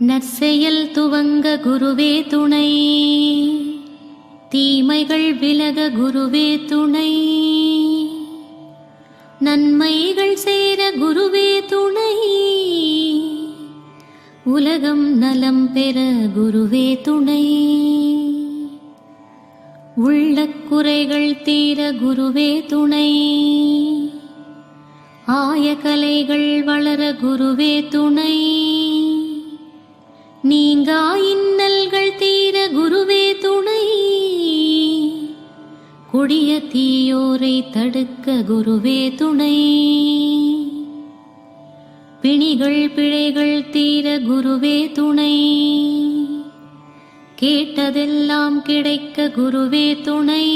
நற்செயல் துவங்க குருவே துணை, தீமைகள் விலக குருவே துணை, நன்மைகள் சேர குருவே துணை, உலகம் நலம் பெற குருவே துணை, உள்ள குறைகள் தீர குருவே துணை, ஆயகலைகள் வளர குருவே துணை, நீங்கா இன்னல்கள் தீர குருவே துணை, கொடிய தீயோரை தடுக்க குருவே துணை, பிணிகள் பிழைகள் தீர குருவே துணை, கேட்டதெல்லாம் கிடைக்க குருவே துணை,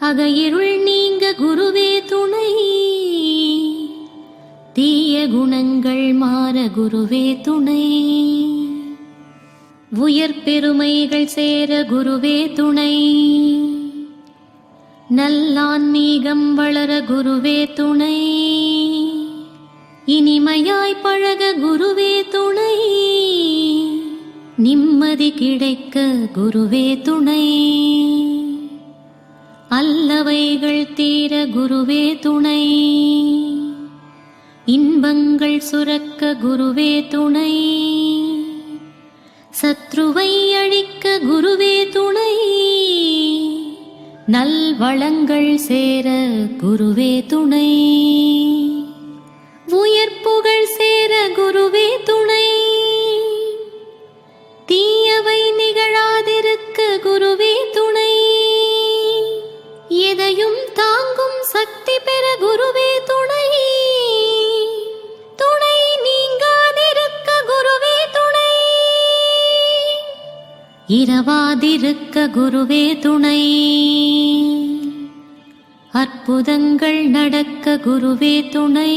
அகையிருள் நீங்க குருவே துணை, தீய குணங்கள் மாற குருவே துணை, உயர் பெருமைகள் சேர குருவே துணை, நல்லான்மீகம் வளர குருவே துணை, இனிமையாய் பழக குருவே துணை, நிம்மதி கிடைக்க குருவே துணை, அல்லவைகள் தீர குருவே துணை, இன்பங்கள் சுரக்க குருவே துணை, சத்ருவை அழிக்க குருவே துணை, நல்வளங்கள் சேர குருவே துணை, உயர்ப்புகள் சேர குருவே துணை, தீயவை நிகழாதிருக்க குருவே துணை, எதையும் தாங்கும் சக்தி பெற குருவே துணை, துணை நீங்காதிருக்க குருவே துணை, இரவாதிருக்க குருவே துணை, அற்புதங்கள் நடக்க குருவே துணை.